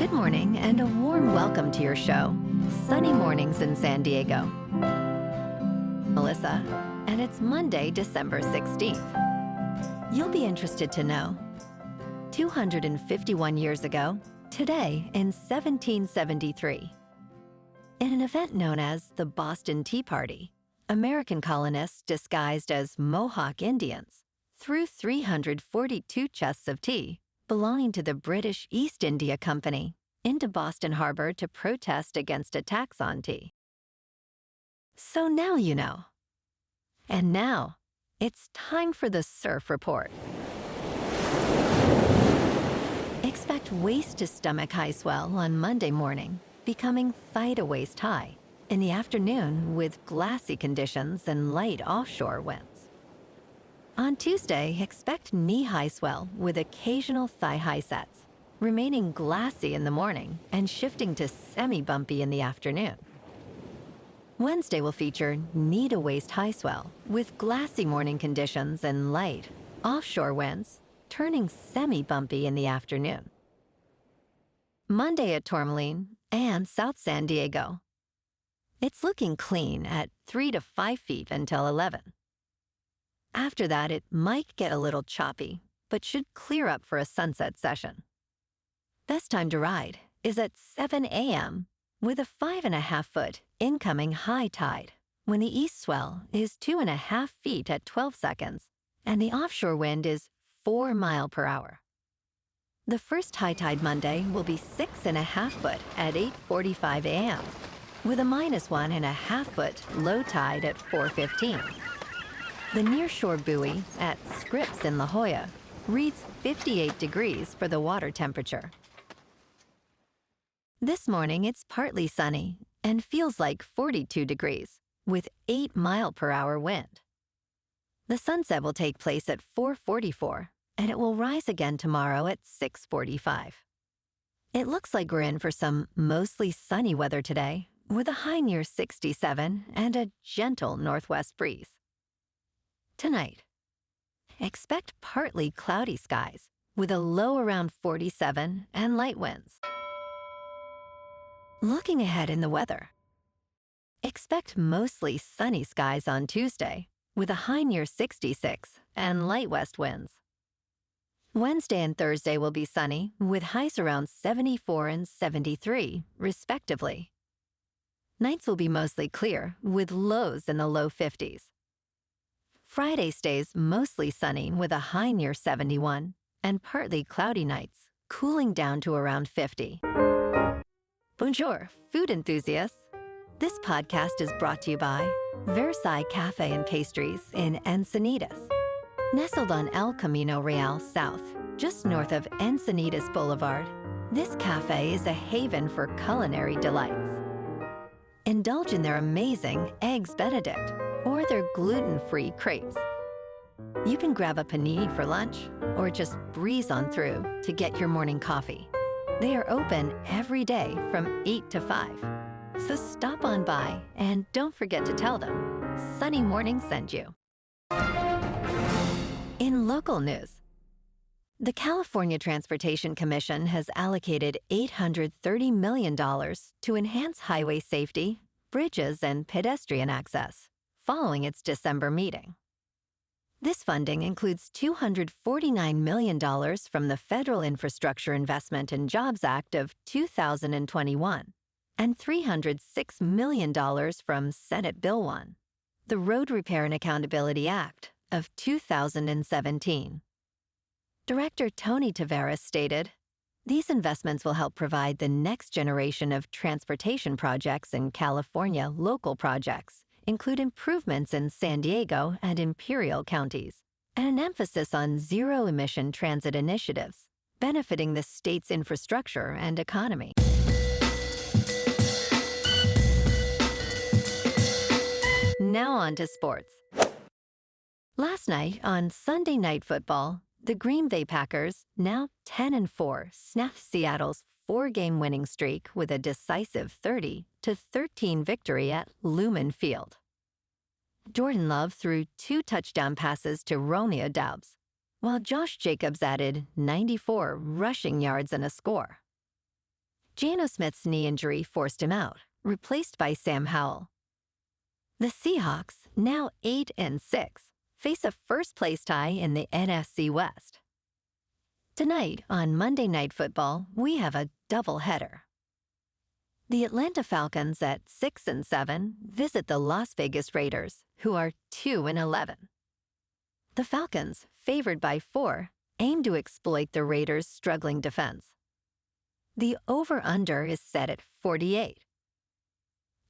Good morning and a warm welcome to your show, Sunny Mornings in San Diego. Melissa, and it's Monday, December 16th. You'll be interested to know, 251 years ago, today in 1773, in an event known as the Boston Tea Party, American colonists disguised as Mohawk Indians threw 342 chests of tea belonging to the British East India Company into Boston Harbor to protest against a tax on tea. So now you know. And now, it's time for the Surf Report. Expect waist-to-stomach high swell on Monday morning, becoming thigh-to-waist high, in the afternoon with glassy conditions and light offshore winds. On Tuesday, expect knee-high swell with occasional thigh-high sets, remaining glassy in the morning and shifting to semi-bumpy in the afternoon. Wednesday will feature knee-to-waist high swell with glassy morning conditions and light, offshore winds, turning semi-bumpy in the afternoon. Monday at Tourmaline and South San Diego. It's looking clean at 3 to 5 feet until 11. After that, it might get a little choppy, but should clear up for a sunset session. Best time to ride is at 7 a.m. with a 5.5-foot incoming high tide, when the east swell is 2.5 feet at 12 seconds, and the offshore wind is 4 miles per hour. The first high tide Monday will be 6.5 foot at 8:45 a.m., with a -1.5-foot low tide at 4:15. The nearshore buoy at Scripps in La Jolla reads 58 degrees for the water temperature. This morning, it's partly sunny and feels like 42 degrees with 8 mile per hour wind. The sunset will take place at 4:44, and it will rise again tomorrow at 6:45. It looks like we're in for some mostly sunny weather today, with a high near 67 and a gentle northwest breeze. Tonight, expect partly cloudy skies with a low around 47 and light winds. Looking ahead in the weather, expect mostly sunny skies on Tuesday with a high near 66 and light west winds. Wednesday and Thursday will be sunny with highs around 74 and 73, respectively. Nights will be mostly clear with lows in the low 50s. Friday stays mostly sunny with a high near 71 and partly cloudy nights, cooling down to around 50. Bonjour, food enthusiasts. This podcast is brought to you by Versailles Cafe and Pastries in Encinitas. Nestled on El Camino Real South, just north of Encinitas Boulevard, this cafe is a haven for culinary delights. Indulge in their amazing Eggs Benedict or their gluten-free crepes. You can grab a panini for lunch or just breeze on through to get your morning coffee. They are open every day from 8 to 5. So stop on by and don't forget to tell them Sunny Morning sent you. In local news, the California Transportation Commission has allocated $830 million to enhance highway safety, bridges, and pedestrian access following its December meeting. This funding includes $249 million from the Federal Infrastructure Investment and Jobs Act of 2021 and $306 million from Senate Bill 1, the Road Repair and Accountability Act of 2017. Director Tony Taveras stated, "These investments will help provide the next generation of transportation projects in California. Local projects include improvements in San Diego and Imperial counties, and an emphasis on zero-emission transit initiatives, benefiting the state's infrastructure and economy." Now on to sports. Last night on Sunday Night Football, the Green Bay Packers, now 10-4, snapped Seattle's 4-game winning streak with a decisive 30-13 victory at Lumen Field. Jordan Love threw 2 touchdown passes to Romeo Doubs, while Josh Jacobs added 94 rushing yards and a score. Geno Smith's knee injury forced him out, replaced by Sam Howell. The Seahawks, now 8-6, face a first-place tie in the NFC West. Tonight, on Monday Night Football, we have a doubleheader. The Atlanta Falcons at 6-7 visit the Las Vegas Raiders, who are 2-11. The Falcons, favored by 4, aim to exploit the Raiders' struggling defense. The over-under is set at 48.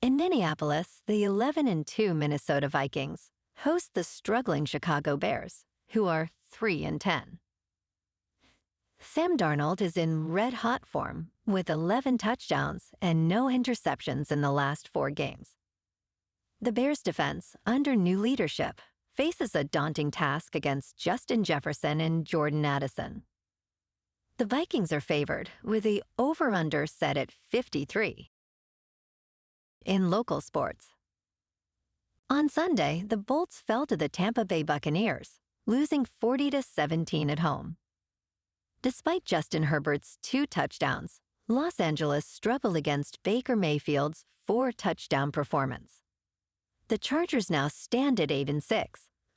In Minneapolis, the 11-2 Minnesota Vikings host the struggling Chicago Bears, who are 3-10. Sam Darnold is in red-hot form with 11 touchdowns and no interceptions in the last 4 games. The Bears' defense, under new leadership, faces a daunting task against Justin Jefferson and Jordan Addison. The Vikings are favored, with the over-under set at 53. In local sports. On Sunday, the Bolts fell to the Tampa Bay Buccaneers, losing 40-17 at home. Despite Justin Herbert's 2 touchdowns, Los Angeles struggled against Baker Mayfield's 4-touchdown performance. The Chargers now stand at 8-6,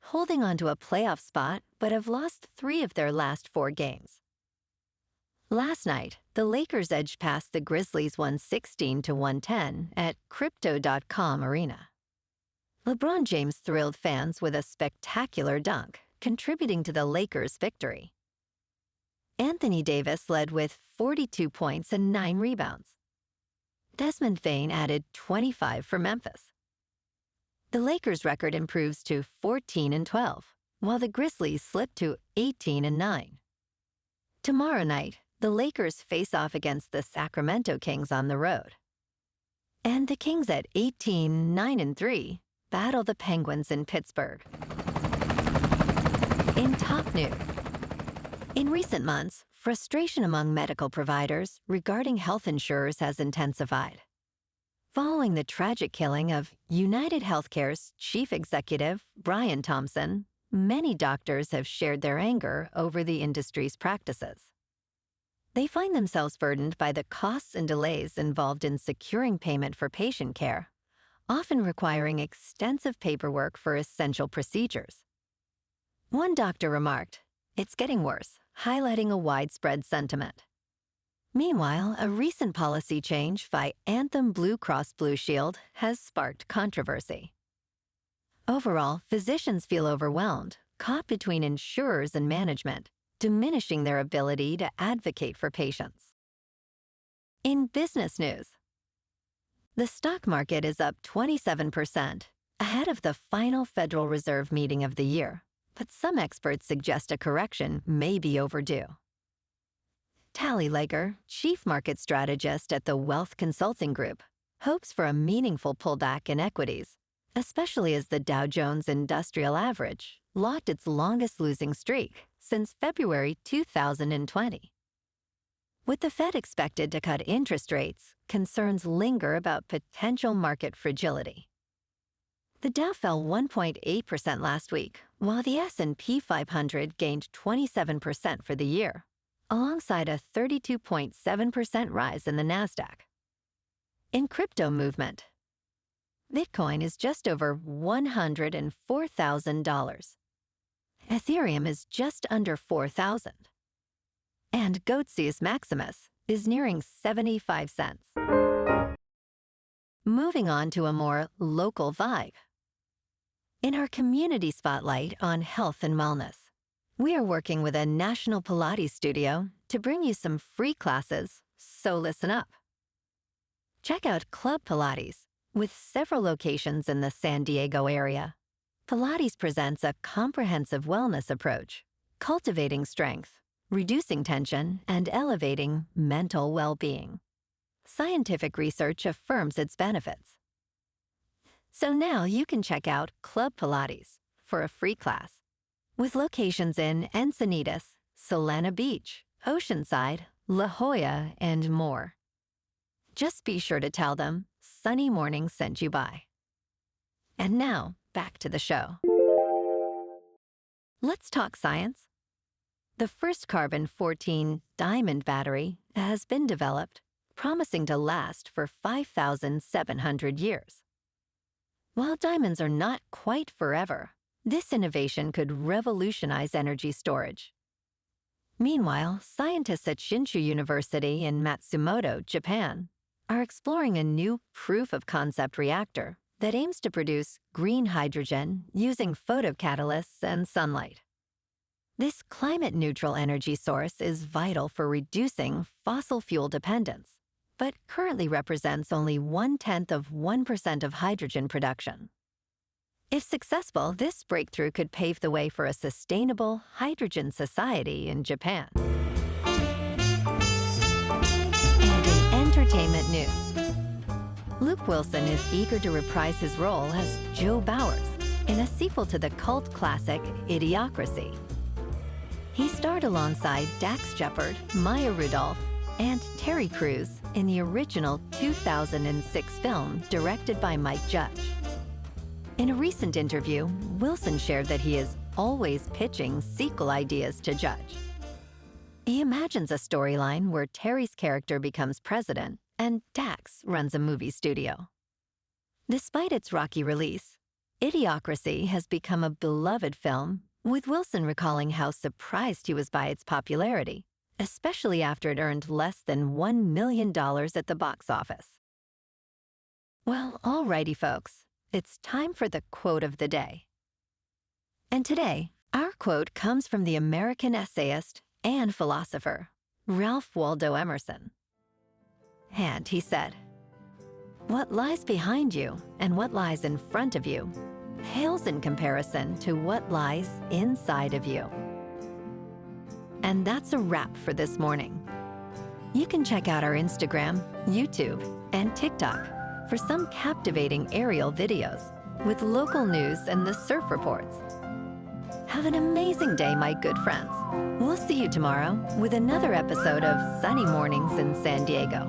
holding on to a playoff spot but have lost 3 of their last 4 games. Last night, the Lakers edged past the Grizzlies 116-110 at Crypto.com Arena. LeBron James thrilled fans with a spectacular dunk, contributing to the Lakers' victory. Anthony Davis led with 42 points and 9 rebounds. Desmond Bane added 25 for Memphis. The Lakers' record improves to 14-12, while the Grizzlies slip to 18-9. Tomorrow night, the Lakers face off against the Sacramento Kings on the road. And the Kings at 18-9-3 battle the Penguins in Pittsburgh. In top news. In recent months, frustration among medical providers regarding health insurers has intensified. Following the tragic killing of United Healthcare's chief executive, Brian Thompson, many doctors have shared their anger over the industry's practices. They find themselves burdened by the costs and delays involved in securing payment for patient care, often requiring extensive paperwork for essential procedures. One doctor remarked, "It's getting worse," highlighting a widespread sentiment. Meanwhile, a recent policy change by Anthem Blue Cross Blue Shield has sparked controversy. Overall, physicians feel overwhelmed, caught between insurers and management, diminishing their ability to advocate for patients. In business news, the stock market is up 27%, ahead of the final Federal Reserve meeting of the year, but some experts suggest a correction may be overdue. Tally Lager, chief market strategist at the Wealth Consulting Group, hopes for a meaningful pullback in equities, especially as the Dow Jones Industrial Average locked its longest losing streak since February 2020. With the Fed expected to cut interest rates, concerns linger about potential market fragility. The Dow fell 1.8% last week, while the S&P 500 gained 27% for the year, alongside a 32.7% rise in the Nasdaq. In crypto movement, Bitcoin is just over $104,000. Ethereum is just under 4,000. And Goatsius Maximus is nearing 75 cents. Moving on to a more local vibe. In our community spotlight on health and wellness, we are working with a national Pilates studio to bring you some free classes, so listen up. Check out Club Pilates, with several locations in the San Diego area. Pilates presents a comprehensive wellness approach, cultivating strength, reducing tension, and elevating mental well-being. Scientific research affirms its benefits. So now you can check out Club Pilates for a free class, with locations in Encinitas, Solana Beach, Oceanside, La Jolla, and more. Just be sure to tell them Sunny Morning sent you by. And now, back to the show. Let's talk science. The first carbon-14 diamond battery has been developed, promising to last for 5,700 years. While diamonds are not quite forever, this innovation could revolutionize energy storage. Meanwhile, scientists at Shinshu University in Matsumoto, Japan, are exploring a new proof-of-concept reactor that aims to produce green hydrogen using photocatalysts and sunlight. This climate-neutral energy source is vital for reducing fossil fuel dependence, but currently represents only 0.1% of hydrogen production. If successful, this breakthrough could pave the way for a sustainable hydrogen society in Japan. And in entertainment news, Luke Wilson is eager to reprise his role as Joe Bowers in a sequel to the cult classic Idiocracy. He starred alongside Dax Shepard, Maya Rudolph, and Terry Crews in the original 2006 film directed by Mike Judge. In a recent interview, Wilson shared that he is always pitching sequel ideas to Judge. He imagines a storyline where Terry's character becomes president and Dax runs a movie studio. Despite its rocky release, Idiocracy has become a beloved film, with Wilson recalling how surprised he was by its popularity, especially after it earned less than $1 million at the box office. Well, alrighty, folks. It's time for the quote of the day. And today, our quote comes from the American essayist and philosopher, Ralph Waldo Emerson. And he said, "What lies behind you and what lies in front of you pales in comparison to what lies inside of you." And that's a wrap for this morning. You can check out our Instagram, YouTube, and TikTok for some captivating aerial videos with local news and the surf reports. Have an amazing day, my good friends. We'll see you tomorrow with another episode of Sunny Mornings in San Diego.